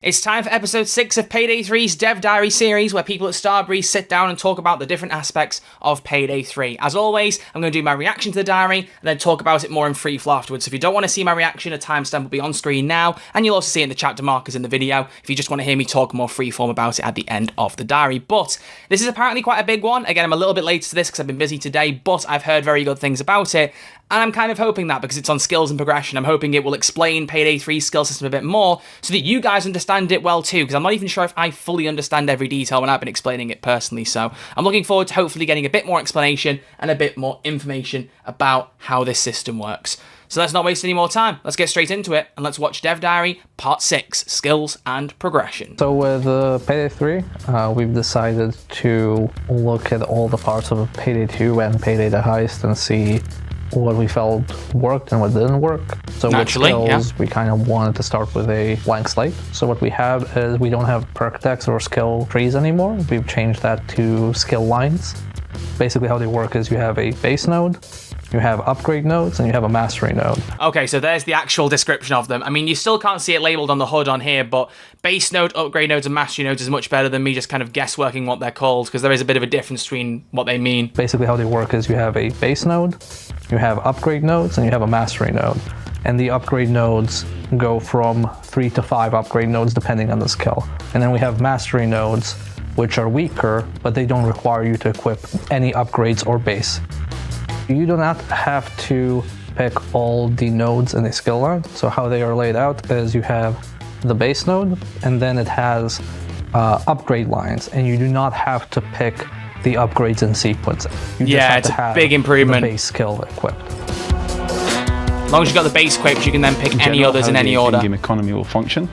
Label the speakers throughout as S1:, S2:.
S1: It's time for episode 6 of Payday 3's Dev Diary series, where people at Starbreeze sit down and talk about the different aspects of Payday 3. As always, I'm going to do my reaction to the diary, and then talk about it more in free flow afterwards. So if you don't want to see my reaction, a timestamp will be on screen now, and you'll also see it in the chapter markers in the video, if you just want to hear me talk more freeform about it at the end of the diary. But this is apparently quite a big one. Again, I'm a little bit late to this because I've been busy today, but I've heard very good things about it. And I'm kind of hoping that, because it's on skills and progression, I'm hoping it will explain Payday 3's skill system a bit more, so that you guys understand it well too, because I'm not even sure if I fully understand every detail when I've been explaining it personally. So I'm looking forward to hopefully getting a bit more explanation and a bit more information about how this system works. So let's not waste any more time. Let's get straight into it, and let's watch Dev Diary Part 6, Skills and Progression.
S2: So with Payday 3, we've decided to look at all the parts of Payday 2 and Payday the Heist and see what we felt worked and what didn't work. So
S1: naturally,
S2: with skills, we kind of wanted to start with a blank slate. So what we have is we don't have perk decks or skill trees anymore. We've changed that to skill lines. Basically how they work is you have a base node, you have upgrade nodes, and you have a mastery node.
S1: Okay, so there's the actual description of them. I mean, you still can't see it labeled on the HUD on here, but base node, upgrade nodes, and mastery nodes is much better than me just kind of guessworking what they're called, because there is a bit of a difference between what they mean.
S2: Basically how they work is you have a base node, you have upgrade nodes, and you have a mastery node. And the upgrade nodes go from 3 to 5 upgrade nodes depending on the skill. And then we have mastery nodes, which are weaker, but they don't require you to equip any upgrades or base. You do not have to pick all the nodes in a skill line. So how they are laid out is you have the base node, and then it has upgrade lines, and you do not have to pick the upgrades in sequence. You just have to have
S1: big improvement.
S2: The base skill equipped.
S1: As long as you've got the base equipped, you can then pick any others in any order.
S3: How the in-game economy will function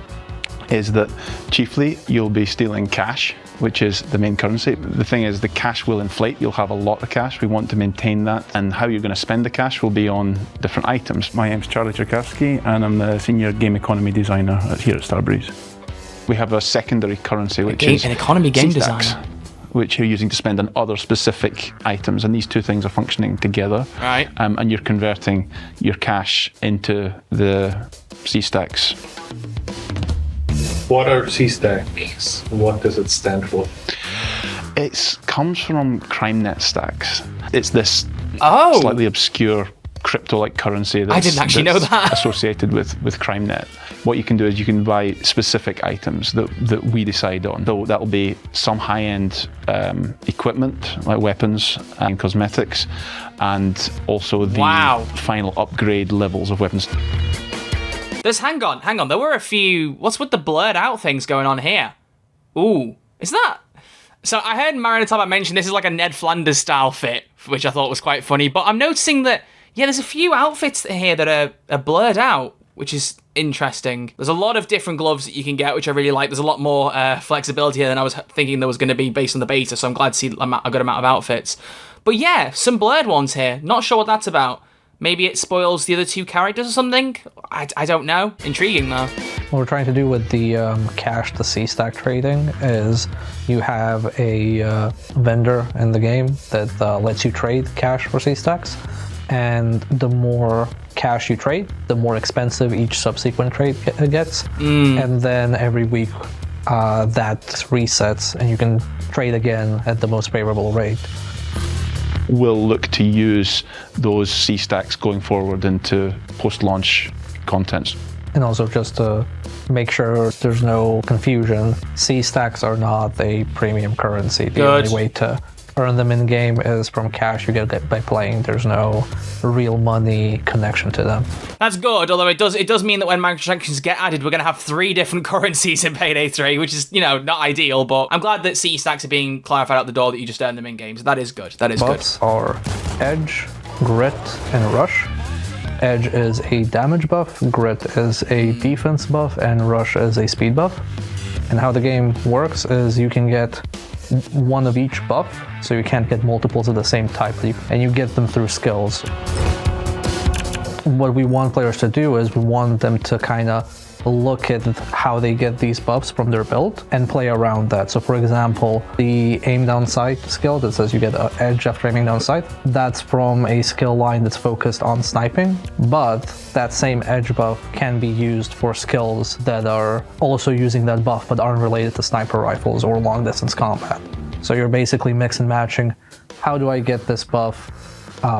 S3: is that chiefly you'll be stealing cash, which is the main currency. The thing is, the cash will inflate. You'll have a lot of cash. We want to maintain that. And how you're going to spend the cash will be on different items. My name's Charlie Czerkawski, and I'm the Senior Game Economy Designer here at Starbreeze. We have a secondary currency, which is
S1: an economy game
S3: C-stacks,
S1: designer,
S3: which you're using to spend on other specific items. And these two things are functioning together.
S1: Right.
S3: And you're converting your cash into the C-stacks.
S4: What are C-stacks? What does it stand for?
S3: It comes from CrimeNet stacks. It's this slightly obscure crypto-like currency that's,
S1: I didn't actually know that.
S3: associated with CrimeNet. What you can do is you can buy specific items that we decide on. So that'll be some high-end equipment, like weapons and cosmetics, and also the final upgrade levels of weapons.
S1: Hang on, there were a few, what's with the blurred out things going on here? Ooh, is that? So I heard Marinataba mention this is like a Ned Flanders style fit, which I thought was quite funny, but I'm noticing that, yeah, there's a few outfits here that are blurred out, which is interesting. There's a lot of different gloves that you can get, which I really like. There's a lot more flexibility here than I was thinking there was going to be based on the beta, so I'm glad to see a good amount of outfits. But yeah, some blurred ones here. Not sure what that's about. Maybe it spoils the other two characters or something? I don't know. Intriguing though.
S2: What we're trying to do with the cash to C-stack trading is you have a vendor in the game that lets you trade cash for C-stacks. And the more cash you trade, the more expensive each subsequent trade gets. And then every week that resets and you can trade again at the most favorable rate.
S3: We'll look to use those C-stacks going forward into post-launch contents.
S2: And also just to make sure there's no confusion, C-stacks are not a premium currency. The only way to earn them in-game is from cash you get by playing. There's no real money connection to them.
S1: That's good, although it does mean that when microtransactions get added, we're going to have 3 different currencies in Payday 3, which is, not ideal, but I'm glad that C-stacks are being clarified out the door, that you just earn them in-game, so that is good. That is good.
S2: Buffs are Edge, Grit, and Rush. Edge is a damage buff, Grit is a defense buff, and Rush is a speed buff. And how the game works is you can get one of each buff, so you can't get multiples of the same type, and you get them through skills. What we want players to do is we want them to kind of look at how they get these buffs from their build and play around that. So for example, the aim down sight skill that says you get an edge after aiming down sight, that's from a skill line that's focused on sniping, but that same edge buff can be used for skills that are also using that buff but aren't related to sniper rifles or long distance combat. So you're basically mix and matching, how do I get this buff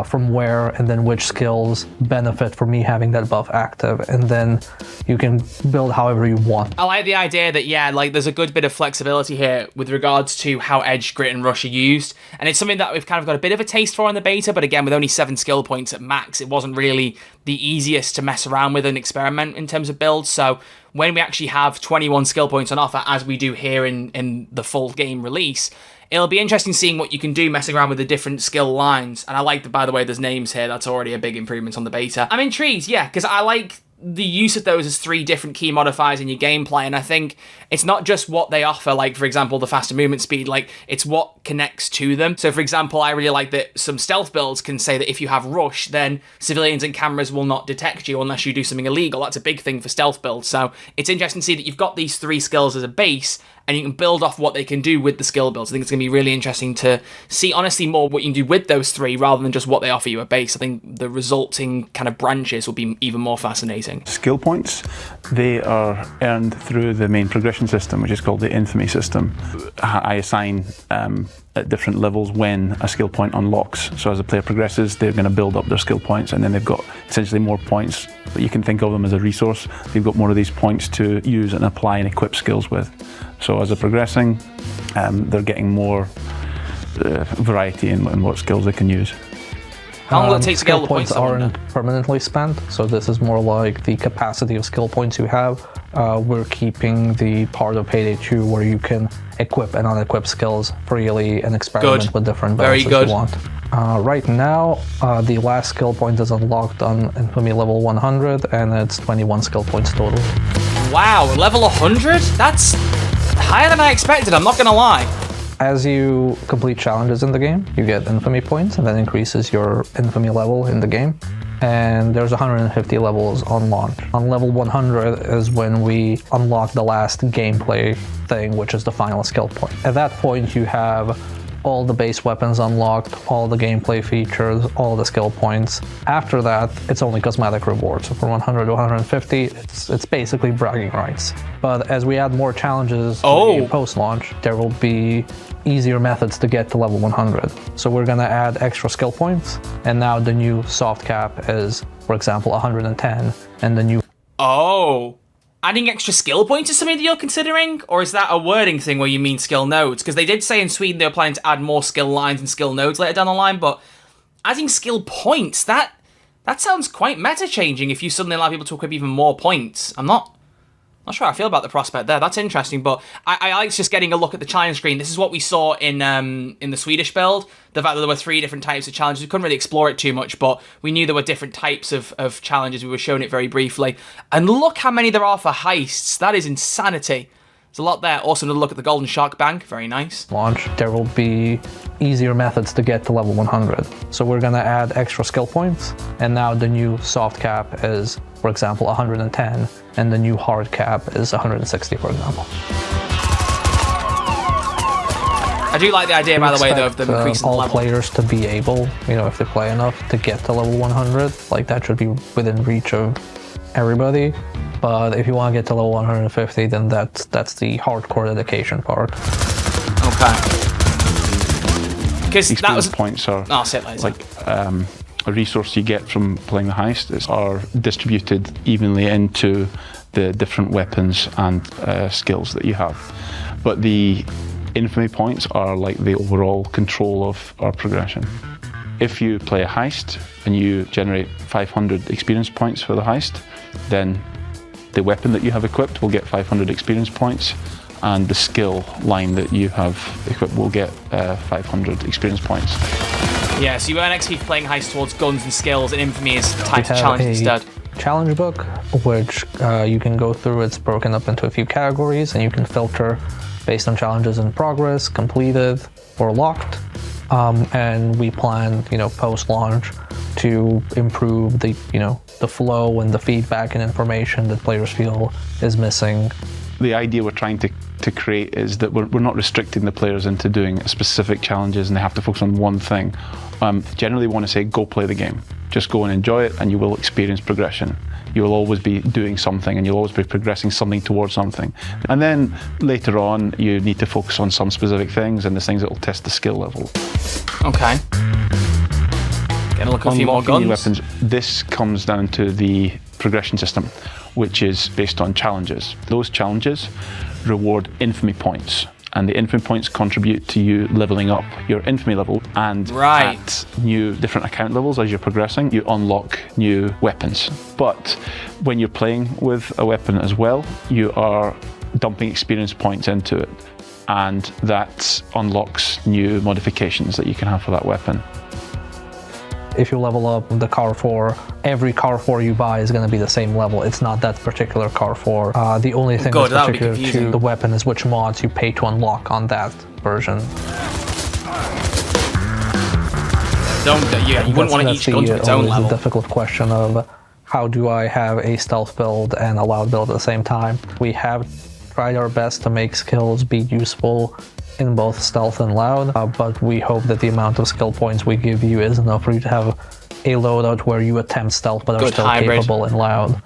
S2: from where, and then which skills benefit from me having that buff active, and then you can build however you want.
S1: I like the idea that, yeah, like there's a good bit of flexibility here with regards to how Edge, Grit, and Rush are used, and it's something that we've kind of got a bit of a taste for in the beta, but again, with only 7 skill points at max, it wasn't really the easiest to mess around with and experiment in terms of builds, so when we actually have 21 skill points on offer, as we do here in the full game release, it'll be interesting seeing what you can do messing around with the different skill lines. And I like that, by the way, there's names here. That's already a big improvement on the beta. I'm intrigued, yeah, because I like the use of those as 3 different key modifiers in your gameplay, and I think it's not just what they offer, like, for example, the faster movement speed, like, it's what connects to them. So, for example, I really like that some stealth builds can say that if you have Rush, then civilians and cameras will not detect you unless you do something illegal. That's a big thing for stealth builds, so it's interesting to see that you've got these 3 skills as a base, and you can build off what they can do with the skill builds. I think it's going to be really interesting to see, honestly, more what you can do with those 3 rather than just what they offer you a base. I think the resulting kind of branches will be even more fascinating.
S3: Skill points, they are earned through the main progression system, which is called the infamy system. I assign at different levels when a skill point unlocks. So as the player progresses, they're going to build up their skill points, and then they've got essentially more points, but you can think of them as a resource. They've got more of these points to use and apply and equip skills with. So as they're progressing, they're getting more variety in what skills they can use.
S1: How long will it take to get all the points?
S2: Skill points aren't permanently spent, so this is more like the capacity of skill points you have. We're keeping the part of Payday 2 where you can equip and unequip skills freely and experiment with different builds as you want. Right now, the last skill point is unlocked on Infamy level 100, and it's 21 skill points total.
S1: Wow, level 100? That's higher than I expected, I'm not gonna lie.
S2: As you complete challenges in the game, you get infamy points, and that increases your infamy level in the game. And there's 150 levels on launch. On level 100 is when we unlock the last gameplay thing, which is the final skill point. At that point, you have all the base weapons unlocked, all the gameplay features, all the skill points. After that, it's only cosmetic rewards. So from 100 to 150, it's basically bragging rights. But as we add more challenges post-launch, there will be easier methods to get to level 100. So we're gonna add extra skill points, and now the new soft cap is, for example, 110, and the new...
S1: Oh. Adding extra skill points is something that you're considering? Or is that a wording thing where you mean skill nodes? Because they did say in Sweden they were planning to add more skill lines and skill nodes later down the line, but adding skill points, that sounds quite meta-changing if you suddenly allow people to equip even more points. I'm not sure how I feel about the prospect there. That's interesting, but I like just getting a look at the challenge screen. This is what we saw in the Swedish build. The fact that there were 3 different types of challenges. We couldn't really explore it too much, but we knew there were different types of challenges. We were showing it very briefly. And look how many there are for heists. That is insanity. There's a lot there. Also, another look at the Golden Shark Bank. Very nice.
S2: Launch, there will be easier methods to get to level 100. So we're gonna add extra skill points, and now the new soft cap is, for example, 110, and the new hard cap is 160, for example.
S1: I do like the idea, by the way, though, of them increasing the level.
S2: All players to be able, if they play enough, to get to level 100. Like, that should be within reach of everybody. But if you want to get to level 150, then that's the hardcore dedication part.
S1: Okay. Because that was...
S3: points are
S1: I'll say it later.
S3: Like a resource you get from playing the heist are distributed evenly into the different weapons and skills that you have. But the infamy points are like the overall control of our progression. If you play a heist and you generate 500 experience points for the heist, then the weapon that you have equipped will get 500 experience points, and the skill line that you have equipped will get 500 experience points.
S1: Yeah, so you earn XP for playing heist towards guns and skills, and infamy is types of challenge instead.
S2: Challenge book, which you can go through. It's broken up into a few categories, and you can filter based on challenges in progress, completed, or locked. And we plan, post-launch, to improve the flow and the feedback and information that players feel is missing.
S3: The idea we're trying to create is that we're not restricting the players into doing specific challenges and they have to focus on one thing. Generally want to say go play the game. Just go and enjoy it and you will experience progression. You will always be doing something and you'll always be progressing something towards something. And then later on you need to focus on some specific things and there's things that will test the skill level.
S1: Okay. Gonna look at a few more guns.
S3: New weapons. This comes down to the progression system, which is based on challenges. Those challenges reward infamy points, and the infamy points contribute to you leveling up your infamy level. And at new different account levels as you're progressing, you unlock new weapons. But when you're playing with a weapon as well, you are dumping experience points into it, and that unlocks new modifications that you can have for that weapon.
S2: If you level up the Carrefour, every Carrefour you buy is going to be the same level. It's not that particular Carrefour. The only thing that's particular to the weapon is which mods you pay to unlock on that version.
S1: You wouldn't want each gun to its own level.
S2: The difficult question of how do I have a stealth build and a loud build at the same time. We have tried our best to make skills be useful in both stealth and loud, but we hope that the amount of skill points we give you is enough for you to have a loadout where you attempt stealth but are still capable in loud.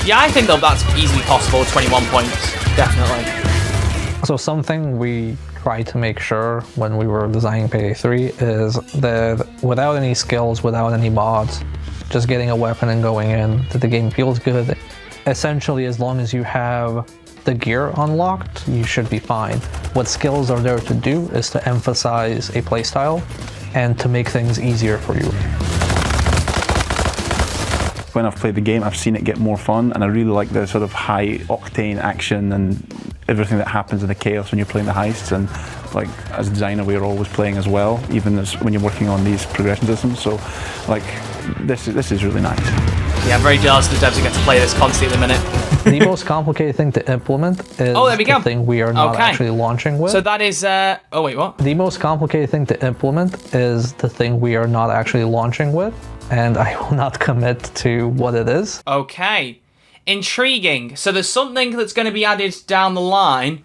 S1: Yeah, I think that's easily possible with 21 points, definitely.
S2: So something we tried to make sure when we were designing Payday 3 is that without any skills, without any mods, just getting a weapon and going in, that the game feels good. Essentially, as long as you have the gear unlocked, you should be fine. What skills are there to do is to emphasize a playstyle and to make things easier for you.
S3: When I've played the game, I've seen it get more fun, and I really like the sort of high octane action and everything that happens in the chaos when you're playing the heists. And like as a designer, we're always playing as well, even as when you're working on these progression systems. So like this is really nice.
S1: Yeah, I'm very jealous of the devs who get to play this constantly at the minute.
S2: The most complicated thing to implement is the thing we are not actually launching with.
S1: So that is, oh wait, what?
S2: The most complicated thing to implement is the thing we are not actually launching with, and I will not commit to what it is.
S1: Okay, intriguing. So there's something that's going to be added down the line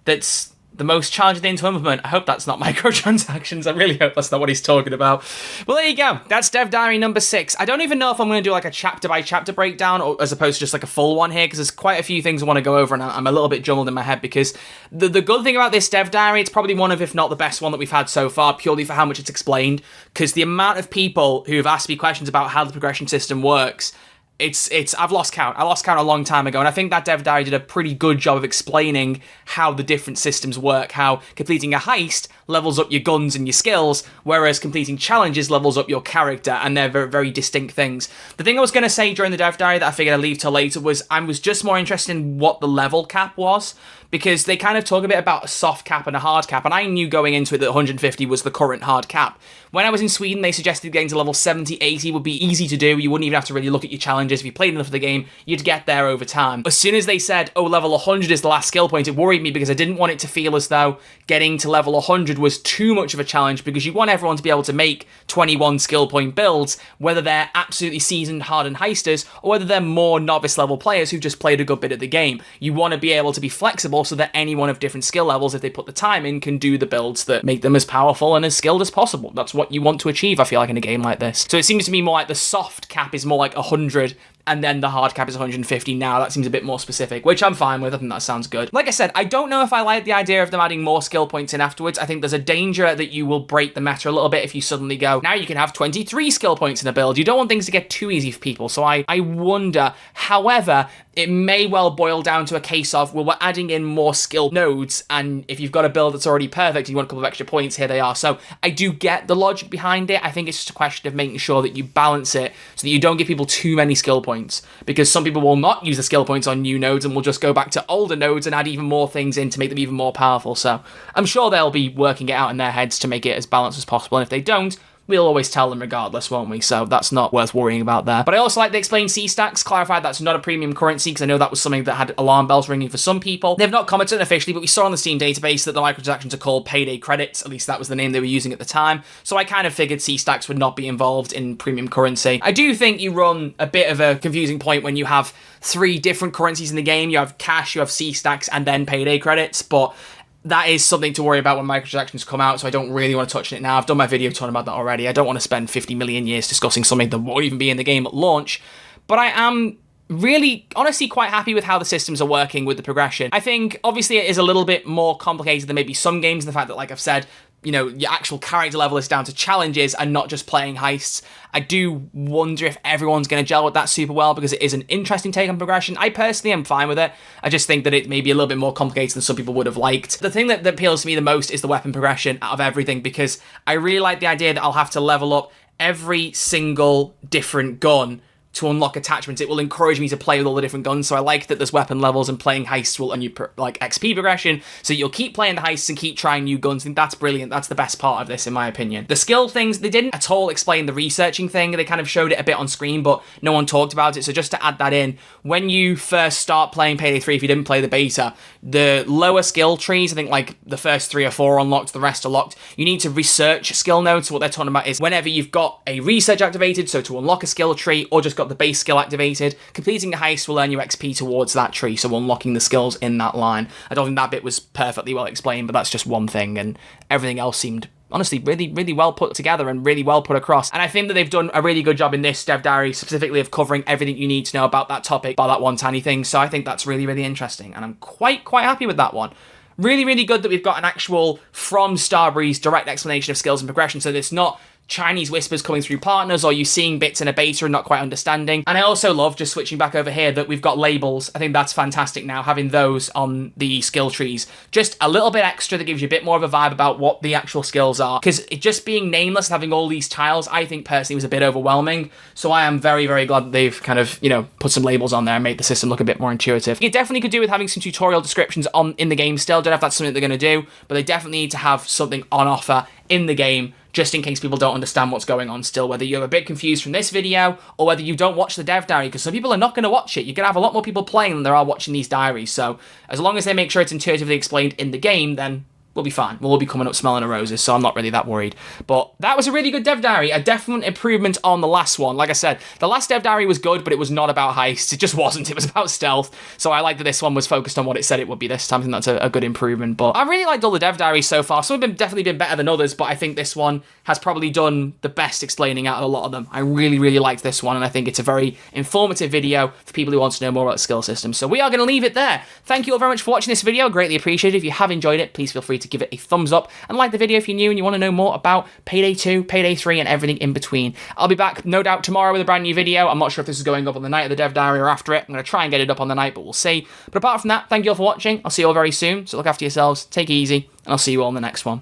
S1: that's the most challenging thing to implement. I hope that's not microtransactions. I really hope that's not what he's talking about. Well, there you go. That's Dev Diary number 6. I don't even know if I'm going to do like a chapter by chapter breakdown or as opposed to just like a full one here, because there's quite a few things I want to go over and I'm a little bit jumbled in my head because the good thing about this Dev Diary, it's probably one of, if not the best one that we've had so far, purely for how much it's explained, because the amount of people who have asked me questions about how the progression system works, I've lost count. I lost count a long time ago, and I think that Dev Diary did a pretty good job of explaining how the different systems work, how completing a heist levels up your guns and your skills, whereas completing challenges levels up your character, and they're very, very distinct things. The thing I was going to say during the Dev Diary that I figured I'd leave till later was I was just more interested in what the level cap was, because they kind of talk a bit about a soft cap and a hard cap, and I knew going into it that 150 was the current hard cap. When I was in Sweden, they suggested getting to level 70, 80 would be easy to do. You wouldn't even have to really look at your challenges. If you played enough of the game, you'd get there over time. As soon as they said, oh, level 100 is the last skill point, it worried me because I didn't want it to feel as though getting to level 100 was too much of a challenge, because you want everyone to be able to make 21 skill point builds, whether they're absolutely seasoned, hardened heisters, or whether they're more novice level players who've just played a good bit of the game. You want to be able to be flexible so that anyone of different skill levels, if they put the time in, can do the builds that make them as powerful and as skilled as possible. That's what you want to achieve, I feel like, in a game like this. So it seems to me more like the soft cap is more like 100, and then the hard cap is 150 now. That seems a bit more specific, which I'm fine with. I think that sounds good. Like I said, I don't know if I like the idea of them adding more skill points in afterwards. I think there's a danger that you will break the meta a little bit if you suddenly go, now you can have 23 skill points in a build. You don't want things to get too easy for people, so I wonder. However, it may well boil down to a case of, well, we're adding in more skill nodes, and if you've got a build that's already perfect and you want a couple of extra points, here they are. So I do get the logic behind it. I think it's just a question of making sure that you balance it so that you don't give people too many skill points, because some people will not use the skill points on new nodes and will just go back to older nodes and add even more things in to make them even more powerful. So I'm sure they'll be working it out in their heads to make it as balanced as possible, and if they don't, we'll always tell them regardless, won't we? So that's not worth worrying about there. But I also like they explained C-stacks, clarified that's not a premium currency, because I know that was something that had alarm bells ringing for some people. They've not commented officially, but we saw on the Steam database that the microtransactions are called Payday credits. At least that was the name they were using at the time. So I kind of figured C-stacks would not be involved in premium currency. I do think you run a bit of a confusing point when you have 3 different currencies in the game. You have cash, you have C-stacks, and then Payday credits, but that is something to worry about when microtransactions come out, so I don't really want to touch on it now. I've done my video talking about that already. I don't want to spend 50 million years discussing something that won't even be in the game at launch, but I am really, honestly, quite happy with how the systems are working with the progression. I think, obviously, it is a little bit more complicated than maybe some games, in the fact that, like I've said, you know, your actual character level is down to challenges and not just playing heists. I do wonder if everyone's going to gel with that super well, because it is an interesting take on progression. I personally am fine with it. I just think that it may be a little bit more complicated than some people would have liked. The thing that appeals to me the most is the weapon progression out of everything, because I really like the idea that I'll have to level up every single different gun to unlock attachments. It will encourage me to play with all the different guns, so I like that there's weapon levels, and playing heists will earn you like XP progression, so you'll keep playing the heists and keep trying new guns. I think that's brilliant. That's the best part of this, in my opinion. The skill things, they didn't at all explain the researching thing. They kind of showed it a bit on screen, but no one talked about it, so just to add that in, when you first start playing Payday 3, if you didn't play the beta, the lower skill trees, I think like the first 3 or 4 are unlocked, the rest are locked. You need to research skill nodes. So what they're talking about is whenever you've got a research activated, so to unlock a skill tree, or just got the base skill activated, completing the heist will earn you XP towards that tree, so unlocking the skills in that line. I don't think that bit was perfectly well explained, but that's just one thing, and everything else seemed honestly really, really well put together and really well put across. And I think that they've done a really good job in this Dev Diary, specifically of covering everything you need to know about that topic by that one tiny thing. So I think that's really, really interesting, and I'm quite happy with that one. Really, really good that we've got an actual from Starbreeze direct explanation of skills and progression, so it's not Chinese whispers coming through partners, or you seeing bits in a beta and not quite understanding. And I also love, just switching back over here, that we've got labels. I think that's fantastic now, having those on the skill trees. Just a little bit extra that gives you a bit more of a vibe about what the actual skills are, because it just being nameless and having all these tiles, I think personally was a bit overwhelming. So I am very, very glad that they've kind of, you know, put some labels on there and made the system look a bit more intuitive. It definitely could do with having some tutorial descriptions in the game still. Don't know if that's something they're going to do, but they definitely need to have something on offer in the game, just in case people don't understand what's going on still, whether you're a bit confused from this video, or whether you don't watch the Dev Diary, because some people are not going to watch it. You're going to have a lot more people playing than there are watching these diaries, so as long as they make sure it's intuitively explained in the game, then we'll be fine. We'll all be coming up smelling of roses, so I'm not really that worried. But that was a really good Dev Diary, a definite improvement on the last one. Like I said, the last Dev Diary was good, but it was not about heists. It just wasn't. It was about stealth. So I like that this one was focused on what it said it would be this time. I think that's a good improvement. But I really liked all the Dev Diaries so far. Some have definitely been better than others, but I think this one has probably done the best explaining out of a lot of them. I really, really liked this one, and I think it's a very informative video for people who want to know more about the skill system. So we are going to leave it there. Thank you all very much for watching this video. Greatly appreciated. If you have enjoyed it, please feel free to give it a thumbs up, and like the video if you're new and you want to know more about Payday 2, Payday 3, and everything in between. I'll be back, no doubt, tomorrow with a brand new video. I'm not sure if this is going up on the night of the Dev Diary or after it. I'm going to try and get it up on the night, but we'll see. But apart from that, thank you all for watching. I'll see you all very soon, so look after yourselves, take it easy, and I'll see you all in the next one.